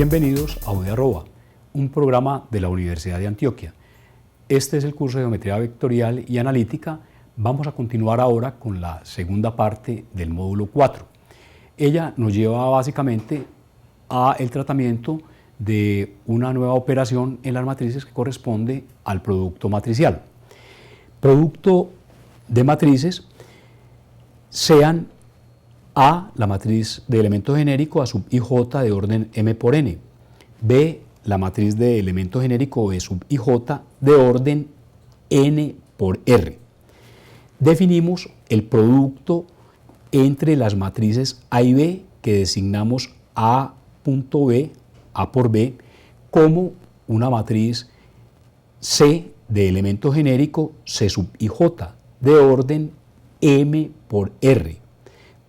Bienvenidos a UD Arroba, un programa de la Universidad de Antioquia. Este es el curso de Geometría Vectorial y Analítica. Vamos a continuar ahora con la segunda parte del módulo 4. Ella nos lleva básicamente a el tratamiento de una nueva operación en las matrices que corresponde al producto matricial. Producto de matrices sean A, la matriz de elemento genérico A sub ij de orden m por n, B, la matriz de elemento genérico B sub ij de orden n por r. Definimos el producto entre las matrices A y B que designamos A.B, A por B, como una matriz C de elemento genérico C sub ij de orden m por r,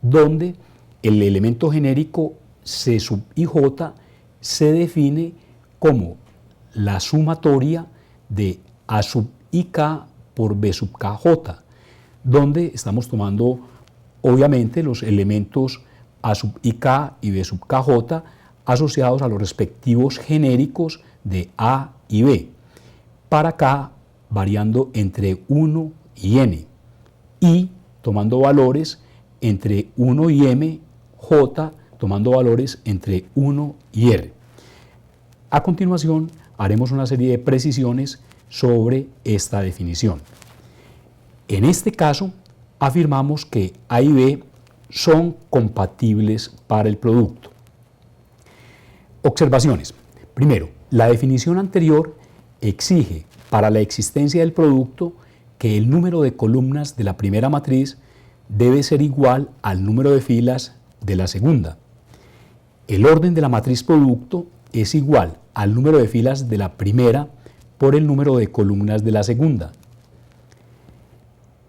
donde el elemento genérico C sub ij se define como la sumatoria de A sub ik por B sub kj, donde estamos tomando obviamente los elementos A sub ik y B sub kj asociados a los respectivos genéricos de A y B, para K variando entre 1 y n, y tomando valores entre 1 y m, J tomando valores entre 1 y r. A continuación haremos una serie de precisiones sobre esta definición. En este caso afirmamos que A y B son compatibles para el producto. Observaciones. Primero, la definición anterior exige para la existencia del producto que el número de columnas de la primera matriz debe ser igual al número de filas de la segunda. El orden de la matriz producto es igual al número de filas de la primera por el número de columnas de la segunda.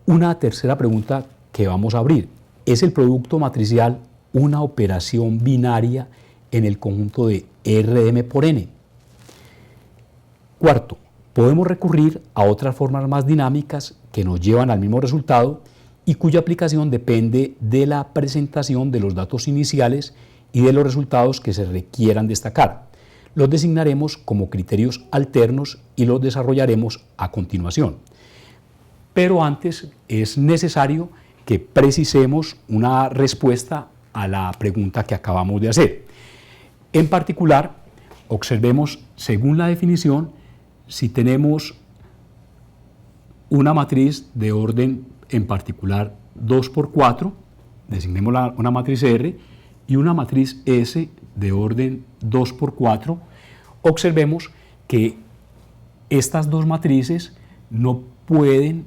Una tercera pregunta que vamos a abrir: ¿es el producto matricial una operación binaria en el conjunto de Rm por n? Cuarto, podemos recurrir a otras formas más dinámicas que nos llevan al mismo resultado y cuya aplicación depende de la presentación de los datos iniciales y de los resultados que se requieran destacar. Los designaremos como criterios alternos y los desarrollaremos a continuación. Pero antes es necesario que precisemos una respuesta a la pregunta que acabamos de hacer. En particular, observemos, según la definición, si tenemos una matriz de orden en particular 2 por 4, designemos una matriz R, y una matriz S de orden 2 por 4, observemos que estas dos matrices no pueden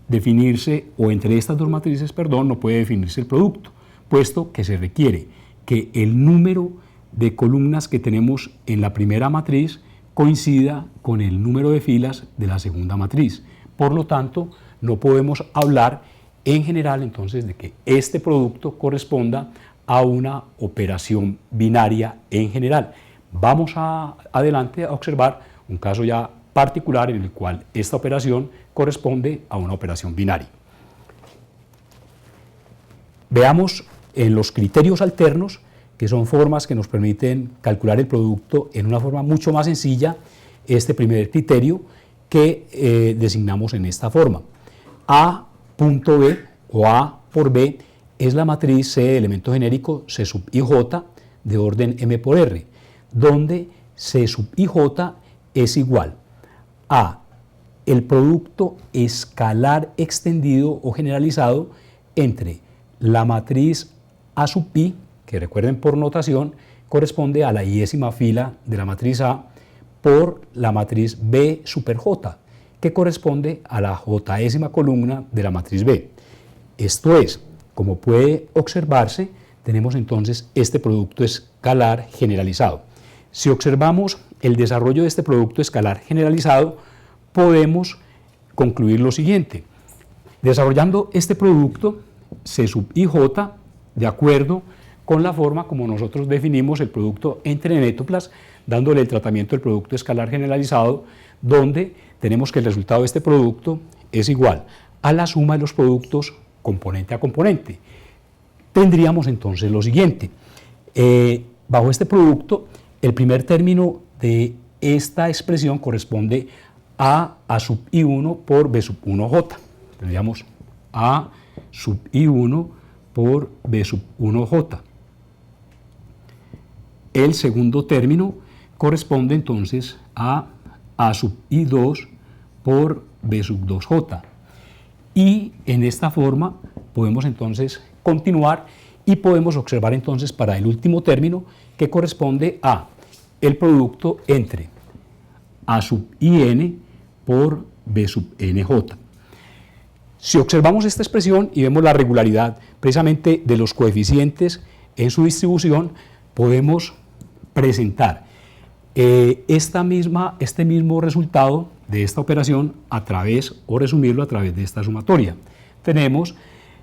definirse, o entre estas dos matrices, perdón, no puede definirse el producto, puesto que se requiere que el número de columnas que tenemos en la primera matriz coincida con el número de filas de la segunda matriz. Por lo tanto, no podemos hablar en general entonces de que este producto corresponda a una operación binaria en general. Vamos adelante a observar un caso ya particular en el cual esta operación corresponde a una operación binaria. Veamos en los criterios alternos, que son formas que nos permiten calcular el producto en una forma mucho más sencilla, este primer criterio que designamos en esta forma. A.B o A por B es la matriz C de elemento genérico C sub ij de orden m por r, donde C sub ij es igual a el producto escalar extendido o generalizado entre la matriz A sub i, que recuerden por notación corresponde a la iésima fila de la matriz A, por la matriz B super J, que corresponde a la jésima columna de la matriz B. Esto es, como puede observarse, tenemos entonces este producto escalar generalizado. Si observamos el desarrollo de este producto escalar generalizado, podemos concluir lo siguiente. Desarrollando este producto, C sub ij, de acuerdo con la forma como nosotros definimos el producto entre nétuplas, dándole el tratamiento del producto escalar generalizado, donde tenemos que el resultado de este producto es igual a la suma de los productos componente a componente. Tendríamos entonces lo siguiente. Bajo este producto, El primer término de esta expresión corresponde a sub i1 por b sub 1j. Tendríamos a sub i1 por b sub 1j. El segundo término corresponde entonces a sub i2 por b sub 2j. Y en esta forma podemos entonces continuar y podemos observar entonces para el último término que corresponde a el producto entre a sub in por b sub nj. Si observamos esta expresión y vemos la regularidad precisamente de los coeficientes en su distribución, podemos presentar este mismo resultado de esta operación a través, o resumirlo a través de esta sumatoria. Tenemos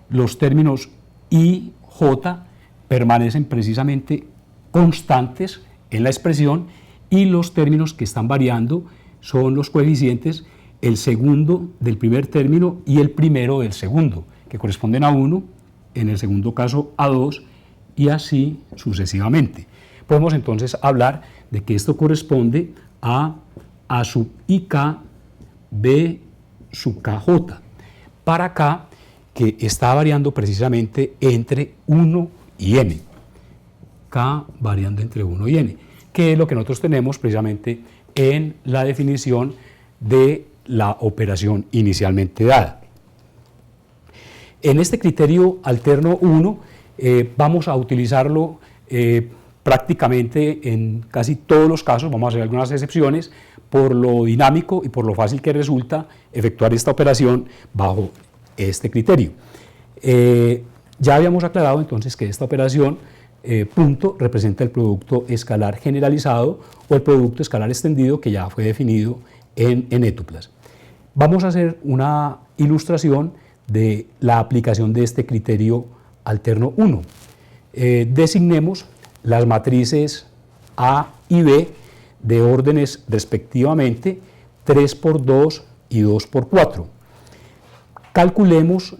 los términos i, j permanecen precisamente constantes en la expresión y los términos que están variando son los coeficientes, el segundo del primer término y el primero del segundo, que corresponden a 1, en el segundo caso a 2 y así sucesivamente. Podemos entonces hablar de que esto corresponde a sub ik b sub kj, para k que está variando precisamente entre 1 y n, k variando entre 1 y n, que es lo que nosotros tenemos precisamente en la definición de la operación inicialmente dada. En este criterio alterno 1 vamos a utilizarlo prácticamente en casi todos los casos, vamos a hacer algunas excepciones, por lo dinámico y por lo fácil que resulta efectuar esta operación bajo este criterio. Ya habíamos aclarado entonces que esta operación punto representa el producto escalar generalizado o el producto escalar extendido que ya fue definido en Etuplas. Vamos a hacer una ilustración de la aplicación de este criterio alterno 1. Designemos las matrices A y B de órdenes respectivamente 3 por 2 y 2 por 4. Calculemos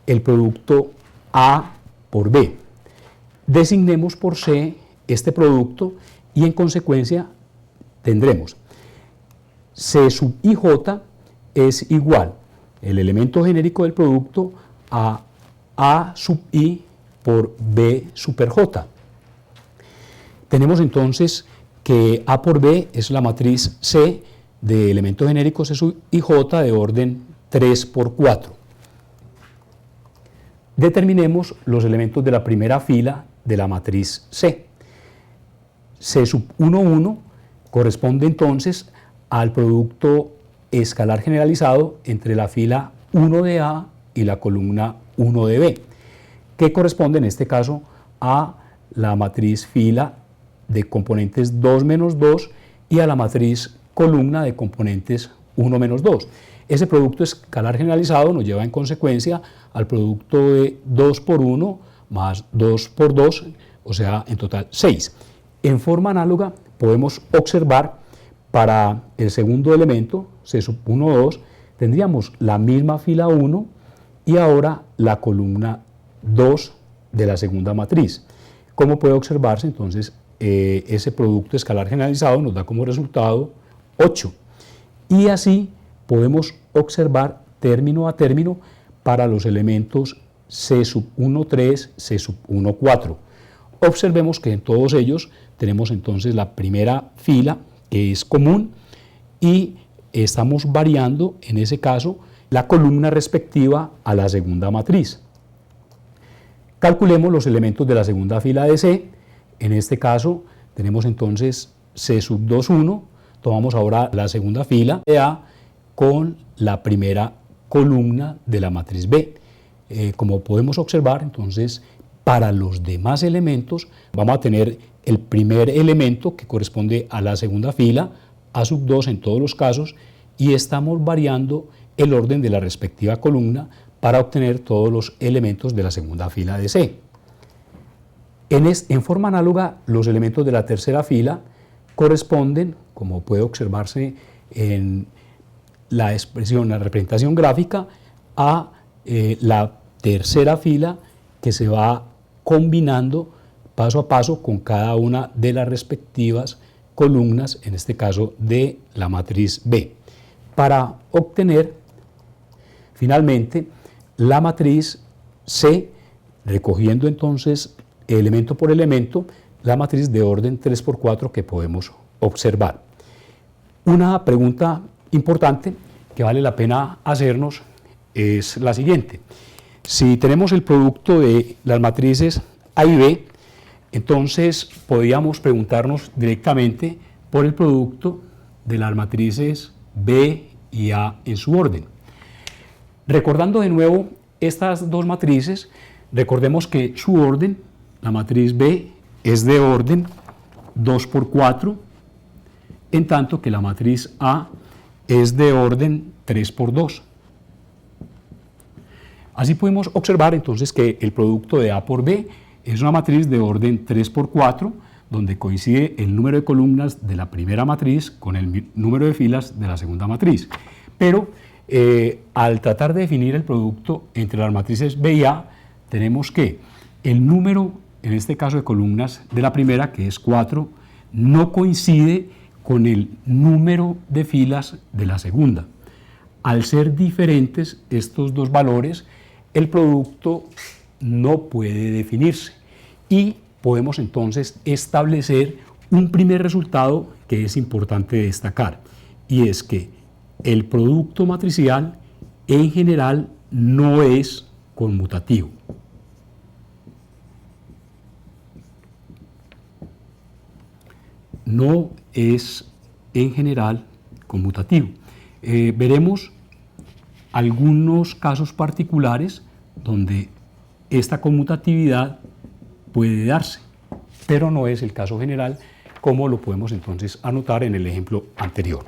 el producto A por B. Designemos por C este producto y en consecuencia tendremos C sub ij es igual el elemento genérico del producto a sub i por b super j. Tenemos entonces que A por B es la matriz C de elemento genérico C sub ij de orden 3 por 4. Determinemos los elementos de la primera fila de la matriz C. C sub 1, 1 corresponde entonces al producto escalar generalizado entre la fila 1 de A y la columna 1 de B, que corresponde en este caso a la matriz fila de componentes 2 menos 2 y a la matriz columna de componentes 1 menos 2. Ese producto escalar generalizado nos lleva en consecuencia al producto de 2 por 1 más 2 por 2, o sea, en total 6. En forma análoga podemos observar para el segundo elemento, C sub 1, 2, tendríamos la misma fila 1 y ahora la columna 2 de la segunda matriz. Como puede observarse, entonces, ese producto escalar generalizado nos da como resultado 8. Y así podemos observar término a término para los elementos C sub 1, 3, C sub 1, 4. Observemos que en todos ellos tenemos entonces la primera fila que es común y estamos variando en ese caso la columna respectiva a la segunda matriz. Calculemos los elementos de la segunda fila de C. En este caso tenemos entonces C sub 2, 1. Tomamos ahora la segunda fila de A con la primera columna de la matriz B. Como podemos observar, entonces, para los demás elementos vamos a tener el primer elemento que corresponde a la segunda fila, A sub 2 en todos los casos, y estamos variando el orden de la respectiva columna para obtener todos los elementos de la segunda fila de C. En forma análoga, los elementos de la tercera fila corresponden, como puede observarse en la expresión, la representación gráfica, a la tercera fila que se va combinando paso a paso con cada una de las respectivas columnas, en este caso de la matriz B, para obtener finalmente la matriz C, recogiendo entonces elemento por elemento la matriz de orden 3×4 que podemos observar. Una pregunta importante que vale la pena hacernos es la siguiente. Si tenemos el producto de las matrices A y B, entonces podríamos preguntarnos directamente por el producto de las matrices B y A en su orden. Recordando de nuevo estas dos matrices, recordemos que su orden, la matriz B, es de orden 2×4, en tanto que la matriz A es de orden 3×2. Así podemos observar entonces que el producto de A por B es una matriz de orden 3×4, donde coincide el número de columnas de la primera matriz con el número de filas de la segunda matriz. Pero al tratar de definir el producto entre las matrices B y A, tenemos que el número, en este caso de columnas de la primera, que es 4, no coincide con el número de filas de la segunda. Al ser diferentes estos dos valores, el producto no puede definirse y podemos entonces establecer un primer resultado que es importante destacar, y es que el producto matricial en general no es conmutativo. No es en general conmutativo. Veremos algunos casos particulares donde esta conmutatividad puede darse, pero no es el caso general, como lo podemos entonces anotar en el ejemplo anterior.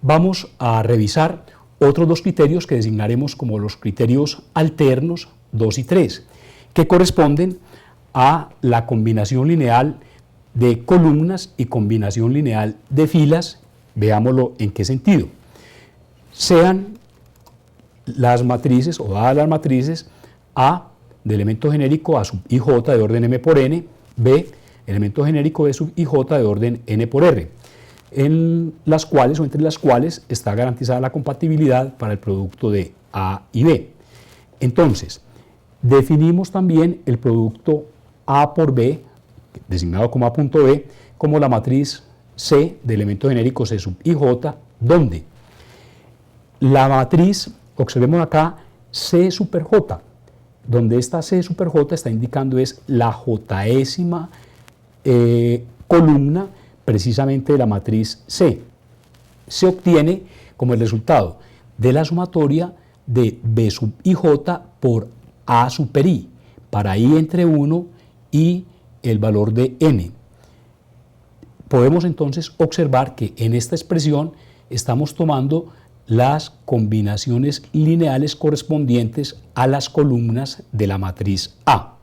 Vamos a revisar otros dos criterios que designaremos como los criterios alternos 2 y 3, que corresponden a la combinación lineal de columnas y combinación lineal de filas. Veámoslo en qué sentido. Sean las matrices o dadas las matrices A de elemento genérico A sub ij de orden m por n, B elemento genérico B sub ij de orden n por r, en las cuales o entre las cuales está garantizada la compatibilidad para el producto de A y B. Entonces, definimos también el producto A por B, designado como A.B, como la matriz C de elemento genérico C sub ij, donde la matriz, observemos acá, C super J, donde esta C super J está indicando es la jésima columna precisamente de la matriz C. Se obtiene como el resultado de la sumatoria de B sub ij por A super I, para I entre 1 y el valor de n. Podemos entonces observar que en esta expresión estamos tomando las combinaciones lineales correspondientes a las columnas de la matriz A.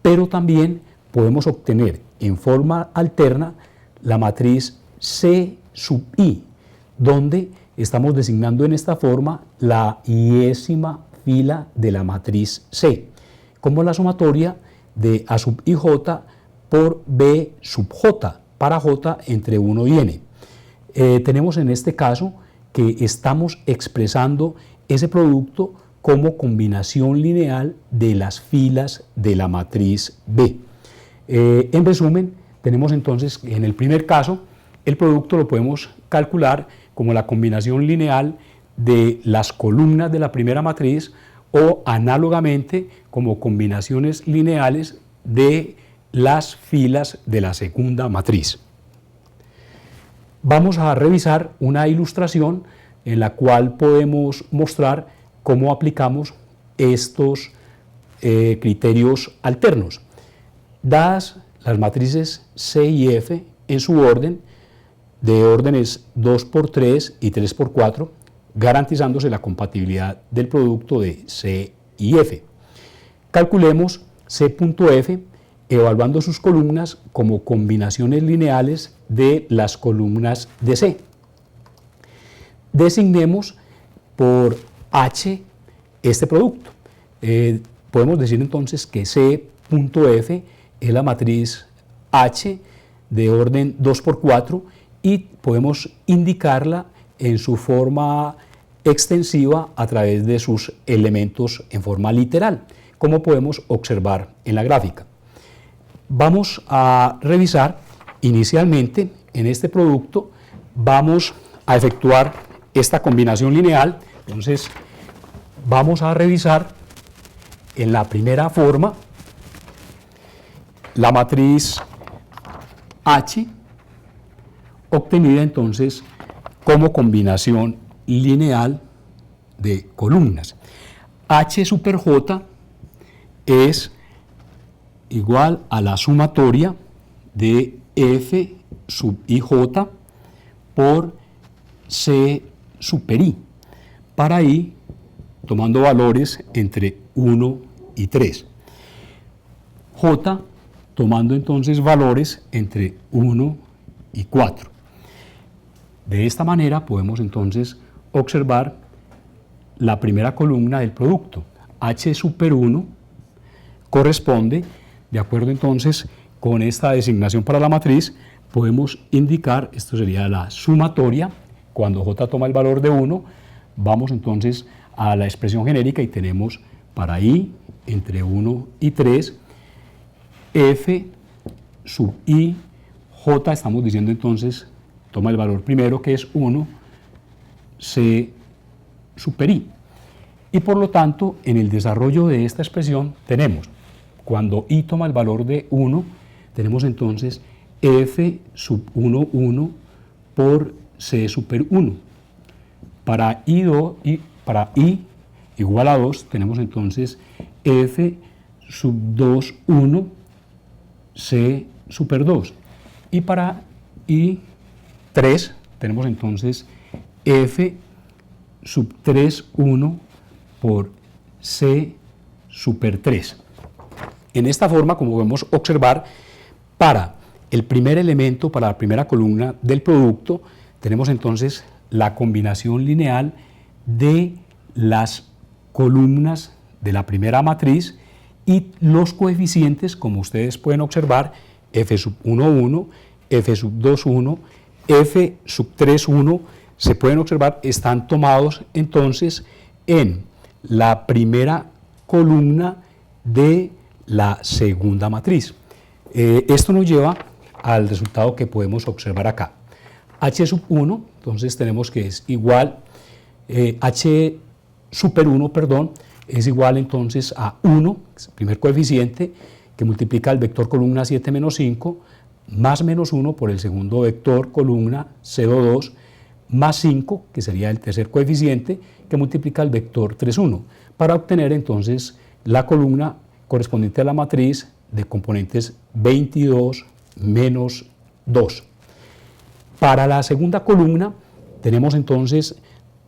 Pero también podemos obtener en forma alterna la matriz C sub I, donde estamos designando en esta forma la iésima fila de la matriz C, como la sumatoria de A sub ij por B sub J, para J entre 1 y n. Tenemos en este caso que estamos expresando ese producto como combinación lineal de las filas de la matriz B. En resumen, tenemos entonces en el primer caso, el producto lo podemos calcular como la combinación lineal de las columnas de la primera matriz, o análogamente como combinaciones lineales de las filas de la segunda matriz. Vamos a revisar una ilustración en la cual podemos mostrar cómo aplicamos estos criterios alternos. Dadas las matrices C y F en su orden, de órdenes 2×3 y 3×4, garantizándose la compatibilidad del producto de C y F. Calculemos C.F evaluando sus columnas como combinaciones lineales de las columnas de C. Designemos por H este producto. podemos decir entonces que C.F es la matriz H de orden 2×4 y podemos indicarla en su forma extensiva a través de sus elementos en forma literal, como podemos observar en la gráfica. Vamos a revisar inicialmente en este producto, vamos a efectuar esta combinación lineal. Entonces vamos a revisar en la primera forma la matriz H obtenida entonces como combinación lineal de columnas. H super J es igual a la sumatoria de F sub IJ por C super I, para I tomando valores entre 1 y 3. J tomando entonces valores entre 1 y 4. De esta manera podemos entonces observar la primera columna del producto. H super 1 corresponde, de acuerdo entonces con esta designación para la matriz, podemos indicar, esto sería la sumatoria, cuando J toma el valor de 1, vamos entonces a la expresión genérica y tenemos para I entre 1 y 3, F sub I, J estamos diciendo entonces, toma el valor primero que es 1, C super I. Y por lo tanto, en el desarrollo de esta expresión tenemos, cuando I toma el valor de 1, tenemos entonces F sub 1, 1 por C super 1. Para I igual a 2, tenemos entonces F sub 2, 1, C super 2. Y para I 3, tenemos entonces F sub 3, 1 por C super 3. En esta forma, como podemos observar, para el primer elemento, para la primera columna del producto, tenemos entonces la combinación lineal de las columnas de la primera matriz y los coeficientes, como ustedes pueden observar, F sub 1, 1, F sub 2, 1, F sub 3, 1, se pueden observar, están tomados entonces en la primera columna de la segunda matriz. Esto nos lleva al resultado que podemos observar acá. H sub 1, entonces tenemos que es igual, H super 1, perdón, es igual entonces a 1, es el primer coeficiente, que multiplica el vector columna 7 menos 5, más menos 1 por el segundo vector columna 0,2, más 5, que sería el tercer coeficiente, que multiplica el vector 3,1, para obtener entonces la columna correspondiente a la matriz de componentes 22 menos 2. Para la segunda columna tenemos entonces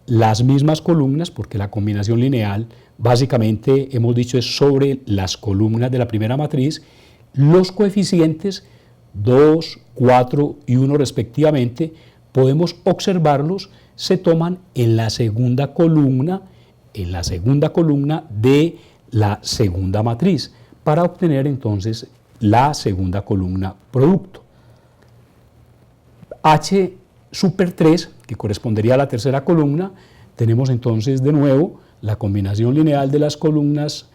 las mismas columnas, porque la combinación lineal básicamente hemos dicho es sobre las columnas de la primera matriz. Los coeficientes 2, 4 y 1 respectivamente, podemos observarlos, se toman en la segunda columna de la segunda matriz, para obtener entonces la segunda columna producto. H super 3, que correspondería a la tercera columna, tenemos entonces de nuevo la combinación lineal de las columnas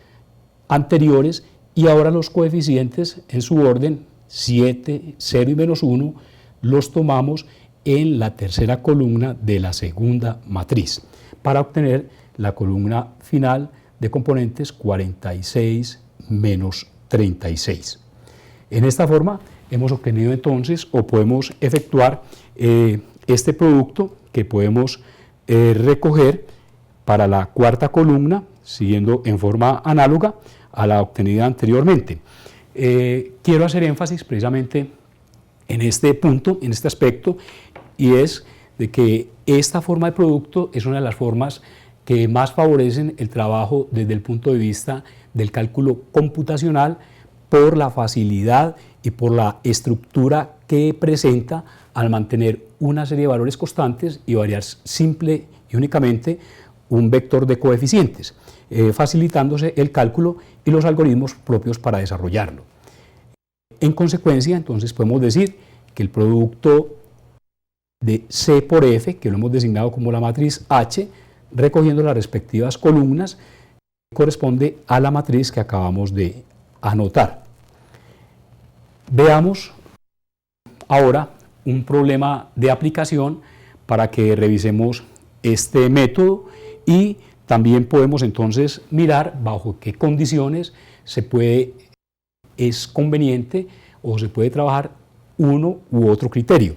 anteriores y ahora los coeficientes en su orden 7, 0 y menos 1 los tomamos en la tercera columna de la segunda matriz para obtener la columna final de componentes 46 menos 36. En esta forma hemos obtenido entonces o podemos efectuar este producto que podemos recoger para la cuarta columna siguiendo en forma análoga a la obtenida anteriormente. Quiero hacer énfasis precisamente en este punto, en este aspecto, y es de que esta forma de producto es una de las formas que más favorecen el trabajo desde el punto de vista del cálculo computacional por la facilidad y por la estructura que presenta al mantener una serie de valores constantes y variar simple y únicamente un vector de coeficientes, facilitándose el cálculo y los algoritmos propios para desarrollarlo. En consecuencia, entonces podemos decir que el producto de C por F, que lo hemos designado como la matriz H, recogiendo las respectivas columnas, corresponde a la matriz que acabamos de anotar. Veamos ahora un problema de aplicación para que revisemos este método y también podemos entonces mirar bajo qué condiciones es conveniente o se puede trabajar uno u otro criterio.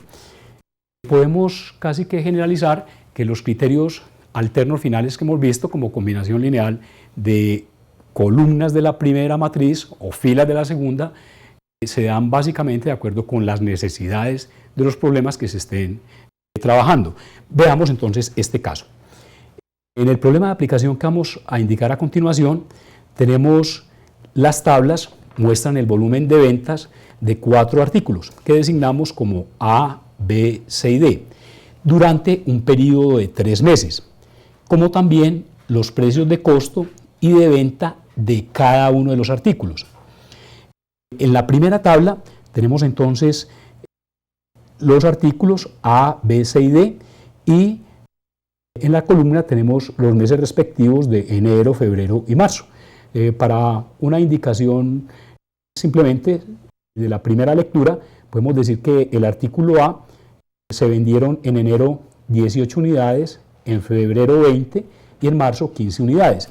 Podemos casi que generalizar que los criterios alternos finales que hemos visto como combinación lineal de columnas de la primera matriz o filas de la segunda se dan básicamente de acuerdo con las necesidades de los problemas que se estén trabajando. Veamos entonces este caso. En el problema de aplicación que vamos a indicar a continuación, tenemos las tablas, muestran el volumen de ventas de 4 artículos que designamos como A, B, C y D durante un periodo de 3 meses, como también los precios de costo y de venta de cada uno de los artículos. En la primera tabla tenemos entonces los artículos A, B, C y D y en la columna tenemos los meses respectivos de enero, febrero y marzo. Para una indicación simplemente de la primera lectura, podemos decir que el artículo A se vendieron en enero 18 unidades, en febrero 20 y en marzo 15 unidades.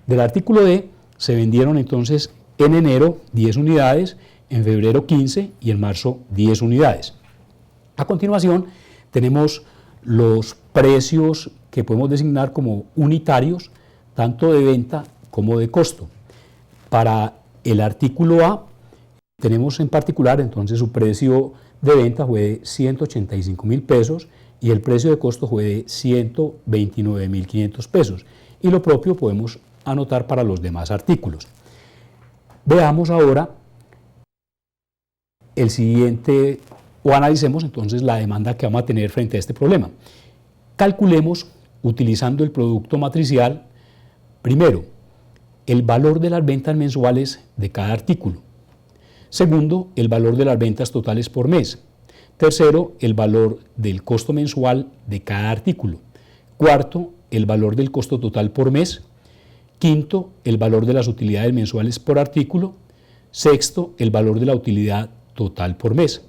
Del artículo D se vendieron entonces en enero 10 unidades, en febrero 15 y en marzo 10 unidades. A continuación tenemos los precios que podemos designar como unitarios, tanto de venta como de costo. Para el artículo A tenemos en particular entonces su precio de venta fue de 185.000 pesos y el precio de costo fue de 129.500 pesos. Y lo propio podemos anotar para los demás artículos. Veamos ahora el siguiente, o analicemos entonces la demanda que vamos a tener frente a este problema. Calculemos, utilizando el producto matricial, primero, el valor de las ventas mensuales de cada artículo. Segundo, el valor de las ventas totales por mes. Tercero, el valor del costo mensual de cada artículo. Cuarto, el valor del costo total por mes. Quinto, el valor de las utilidades mensuales por artículo. Sexto, el valor de la utilidad total por mes.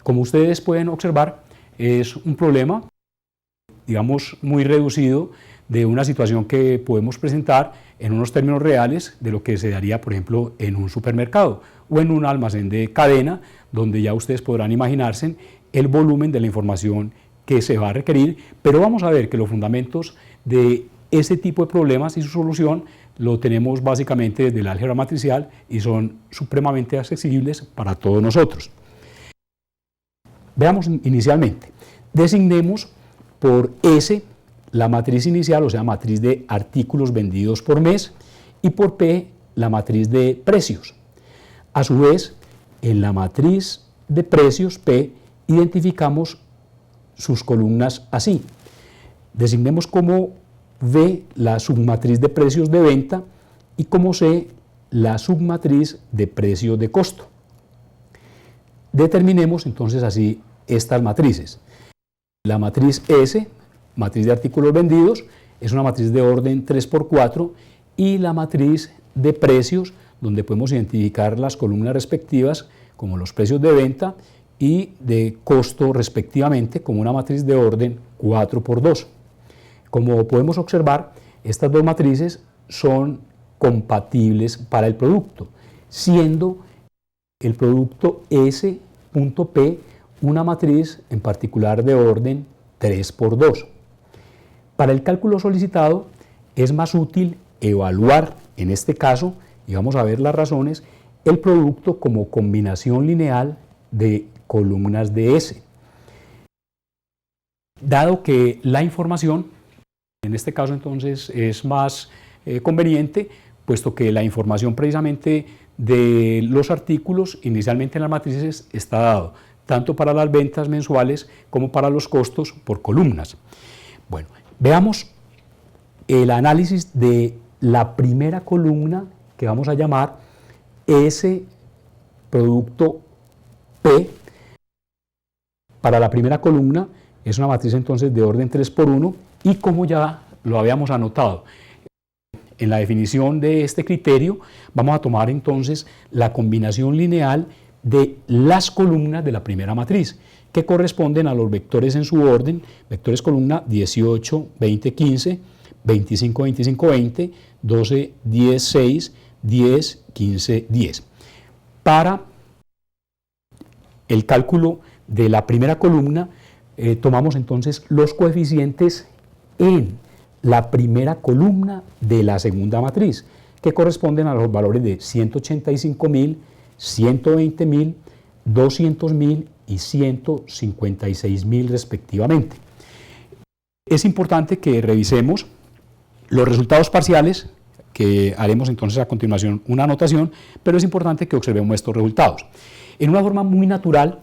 Como ustedes pueden observar, es un problema, digamos, muy reducido de una situación que podemos presentar en unos términos reales de lo que se daría, por ejemplo, en un supermercado o en un almacén de cadena, donde ya ustedes podrán imaginarse el volumen de la información que se va a requerir, pero vamos a ver que los fundamentos de ese tipo de problemas y su solución lo tenemos básicamente desde el álgebra matricial y son supremamente accesibles para todos nosotros. Veamos inicialmente, designemos por S la matriz inicial, o sea, matriz de artículos vendidos por mes, y por P la matriz de precios. A su vez, en la matriz de precios P identificamos sus columnas así. Designemos como V la submatriz de precios de venta y como C la submatriz de precios de costo. Determinemos entonces así estas matrices. La matriz S, matriz de artículos vendidos, es una matriz de orden 3×4 y la matriz de precios, donde podemos identificar las columnas respectivas como los precios de venta y de costo respectivamente como una matriz de orden 4×2. Como podemos observar, estas dos matrices son compatibles para el producto, siendo el producto S.P una matriz en particular de orden 3×2. Para el cálculo solicitado es más útil evaluar, en este caso, y vamos a ver las razones, el producto como combinación lineal de columnas de S. Dado que la información, en este caso entonces es más conveniente, puesto que la información precisamente de los artículos inicialmente en las matrices está dado, tanto para las ventas mensuales como para los costos por columnas. Bueno, veamos el análisis de la primera columna que vamos a llamar S producto P. Para la primera columna es una matriz entonces de orden 3 por 1 y como ya lo habíamos anotado en la definición de este criterio, vamos a tomar entonces la combinación lineal de las columnas de la primera matriz, que corresponden a los vectores en su orden, vectores columna 18, 20, 15, 25, 25, 20, 12, 10, 6, 10, 15, 10. Para el cálculo de la primera columna, tomamos entonces los coeficientes en la primera columna de la segunda matriz, que corresponden a los valores de 185.000, 120.000, 200.000 y 156.000 respectivamente. Es importante que revisemos los resultados parciales, que haremos entonces a continuación una anotación, pero es importante que observemos estos resultados. En una forma muy natural,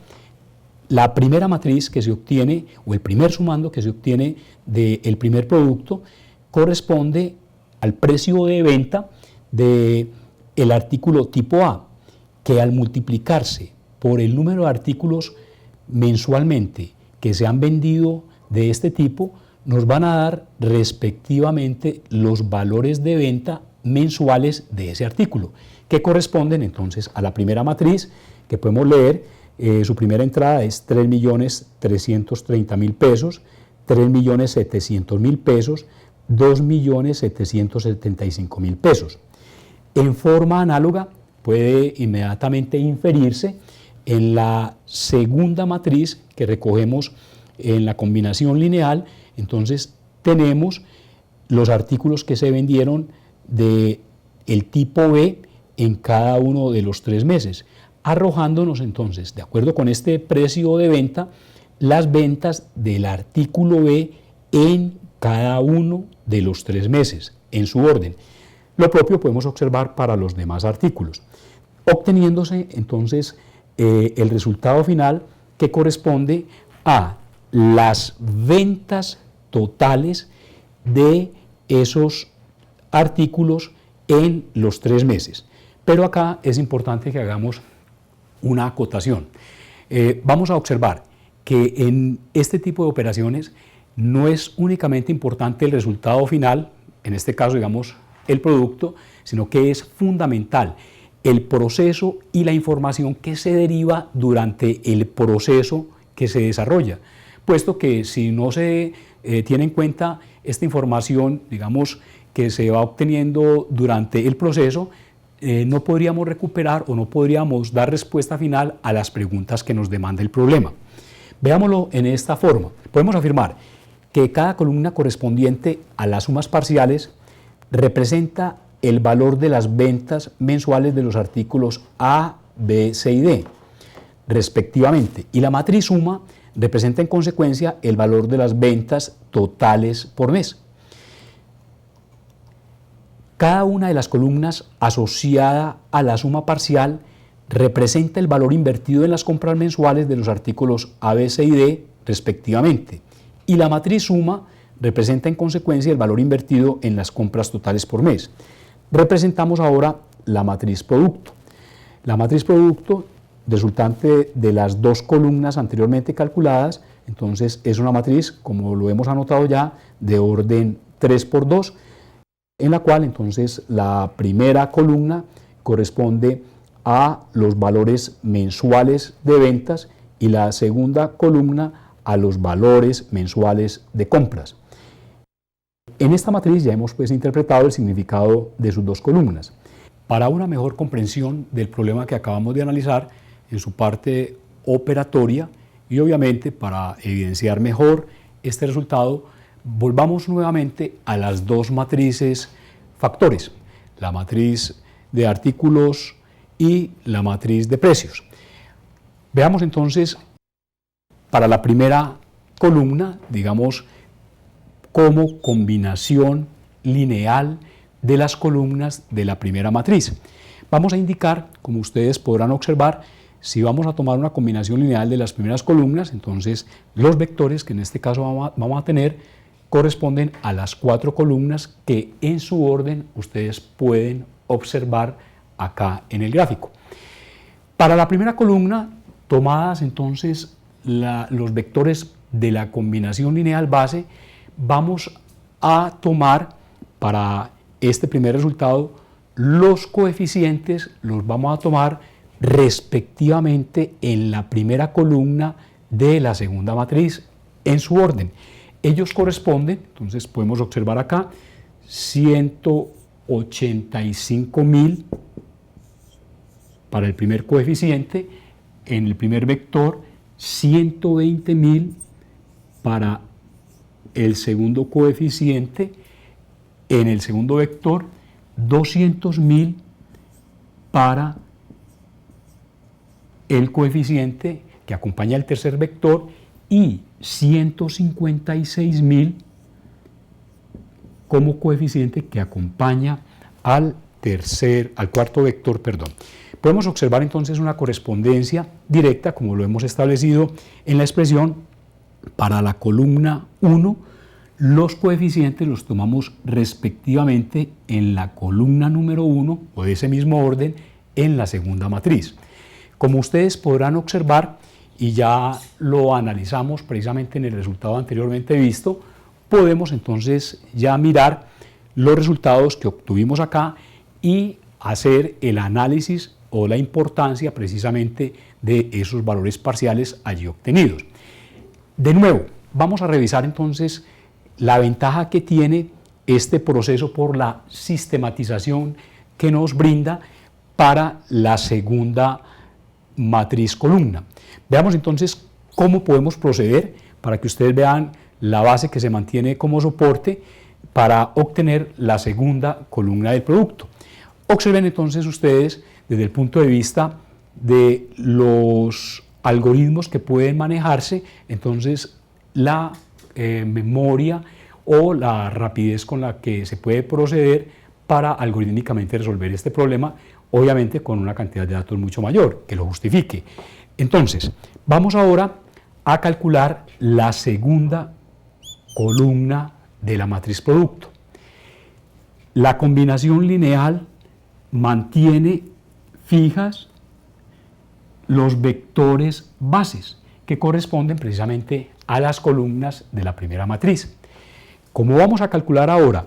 la primera matriz que se obtiene, o el primer sumando que se obtiene del primer producto, corresponde al precio de venta del artículo tipo A, que al multiplicarse por el número de artículos mensualmente que se han vendido de este tipo, nos van a dar respectivamente los valores de venta mensuales de ese artículo, que corresponden entonces a la primera matriz, que podemos leer. Su primera entrada es 3.330.000 pesos, 3.700.000 pesos, 2.775.000 pesos. En forma análoga puede inmediatamente inferirse en la segunda matriz que recogemos en la combinación lineal. Entonces tenemos los artículos que se vendieron del tipo B en cada uno de los 3 meses, arrojándonos entonces, de acuerdo con este precio de venta, las ventas del artículo B en cada uno de los 3 meses, en su orden. Lo propio podemos observar para los demás artículos, obteniéndose entonces el resultado final, que corresponde a las ventas totales de esos artículos en los 3 meses. Pero acá es importante que hagamos una acotación. Vamos a observar que en este tipo de operaciones no es únicamente importante el resultado final, en este caso digamos el producto, sino que es fundamental el proceso y la información que se deriva durante el proceso que se desarrolla, puesto que si no se tiene en cuenta esta información, digamos, que se va obteniendo durante el proceso, no podríamos recuperar o no podríamos dar respuesta final a las preguntas que nos demanda el problema. Veámoslo en esta forma. Podemos afirmar que cada columna correspondiente a las sumas parciales representa el valor de las ventas mensuales de los artículos A, B, C y D, respectivamente, y la matriz suma representa en consecuencia el valor de las ventas totales por mes. Cada una de las columnas asociada a la suma parcial representa el valor invertido en las compras mensuales de los artículos A, B, C y D, respectivamente, y la matriz suma representa en consecuencia el valor invertido en las compras totales por mes. Representamos ahora la matriz producto. La matriz producto, resultante de las 2 columnas anteriormente calculadas, entonces es una matriz, como lo hemos anotado ya, de orden 3 por 2, en la cual entonces la primera columna corresponde a los valores mensuales de ventas y la segunda columna a los valores mensuales de compras. En esta matriz ya hemos interpretado el significado de sus 2 columnas. Para una mejor comprensión del problema que acabamos de analizar en su parte operatoria y obviamente para evidenciar mejor este resultado, volvamos nuevamente a las 2 matrices factores, la matriz de artículos y la matriz de precios. Veamos entonces para la primera columna, digamos, como combinación lineal de las columnas de la primera matriz. Vamos a indicar, como ustedes podrán observar, si vamos a tomar una combinación lineal de las primeras columnas, entonces los vectores que en este caso vamos a tener corresponden a las 4 columnas que en su orden ustedes pueden observar acá en el gráfico. Para la primera columna, tomadas entonces los vectores de la combinación lineal base, vamos a tomar para este primer resultado los coeficientes, los vamos a tomar respectivamente en la primera columna de la segunda matriz en su orden. Ellos corresponden, entonces podemos observar acá, 185.000 para el primer coeficiente, en el primer vector 120.000 para el segundo coeficiente, en el segundo vector 200.000 para el coeficiente que acompaña el tercer vector y 156.000 como coeficiente que acompaña al cuarto vector, perdón. Podemos observar entonces una correspondencia directa, como lo hemos establecido en la expresión. Para la columna 1, los coeficientes los tomamos respectivamente en la columna número 1, o de ese mismo orden, en la segunda matriz. Como ustedes podrán observar, y ya lo analizamos precisamente en el resultado anteriormente visto, podemos entonces ya mirar los resultados que obtuvimos acá y hacer el análisis o la importancia precisamente de esos valores parciales allí obtenidos. De nuevo, vamos a revisar entonces la ventaja que tiene este proceso por la sistematización que nos brinda para la segunda matriz columna. Veamos entonces cómo podemos proceder para que ustedes vean la base que se mantiene como soporte para obtener la segunda columna del producto. Observen entonces ustedes desde el punto de vista de los algoritmos que pueden manejarse, entonces la memoria o la rapidez con la que se puede proceder para algorítmicamente resolver este problema, obviamente con una cantidad de datos mucho mayor, que lo justifique. Entonces, vamos ahora a calcular la segunda columna de la matriz producto. La combinación lineal mantiene fijas los vectores bases, que corresponden precisamente a las columnas de la primera matriz. Como vamos a calcular ahora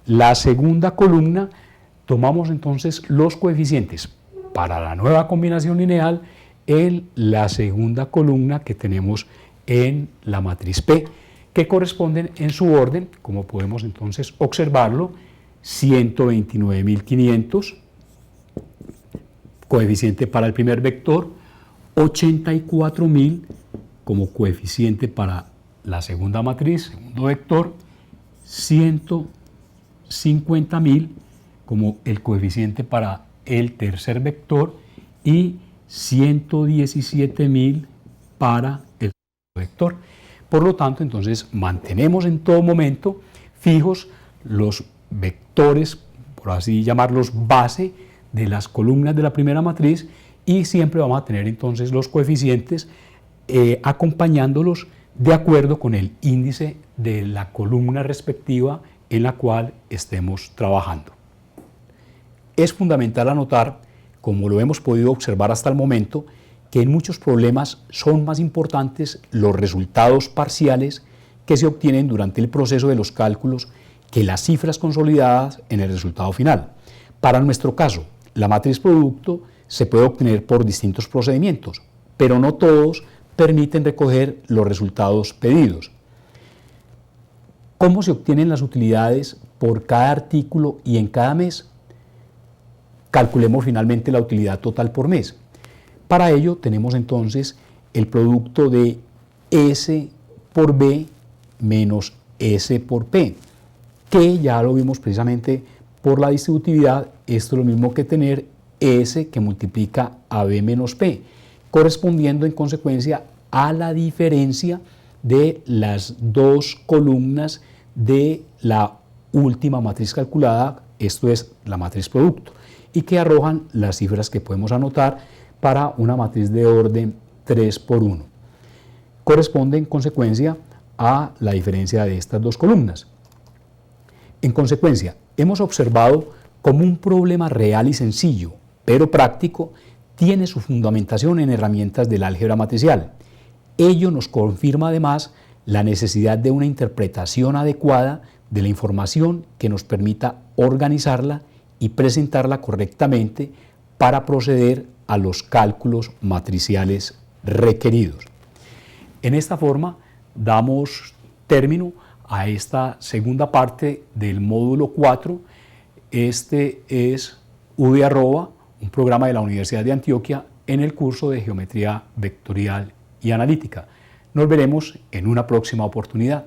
la segunda columna, tomamos entonces los coeficientes para la nueva combinación lineal en la segunda columna que tenemos en la matriz P, que corresponden en su orden, como podemos entonces observarlo, 129.500, coeficiente para el primer vector, 84.000 como coeficiente para la segunda matriz, segundo vector, 150.000 como el coeficiente para el tercer vector y 117.000 para el segundo vector. Por lo tanto, entonces mantenemos en todo momento fijos los vectores, por así llamarlos, base de las columnas de la primera matriz, y siempre vamos a tener entonces los coeficientes acompañándolos de acuerdo con el índice de la columna respectiva en la cual estemos trabajando. Es fundamental anotar, como lo hemos podido observar hasta el momento, que en muchos problemas son más importantes los resultados parciales que se obtienen durante el proceso de los cálculos que las cifras consolidadas en el resultado final. Para nuestro caso, la matriz producto se puede obtener por distintos procedimientos, pero no todos permiten recoger los resultados pedidos. ¿Cómo se obtienen las utilidades por cada artículo y en cada mes? Calculemos finalmente la utilidad total por mes. Para ello tenemos entonces el producto de S por B menos S por P, que ya lo vimos precisamente por la distributividad. Esto es lo mismo que tener S que multiplica a B menos P, correspondiendo en consecuencia a la diferencia de las dos columnas de la última matriz calculada, esto es la matriz producto, y que arrojan las cifras que podemos anotar para una matriz de orden 3 por 1. Corresponde en consecuencia a la diferencia de estas dos columnas. En consecuencia, hemos observado cómo un problema real y sencillo, pero práctico, tiene su fundamentación en herramientas del álgebra matricial. Ello nos confirma además la necesidad de una interpretación adecuada de la información que nos permita organizarla y presentarla correctamente para proceder a los cálculos matriciales requeridos. En esta forma damos término a esta segunda parte del módulo 4. Este es UDI@, un programa de la Universidad de Antioquia en el curso de Geometría Vectorial y Analítica. Nos veremos en una próxima oportunidad.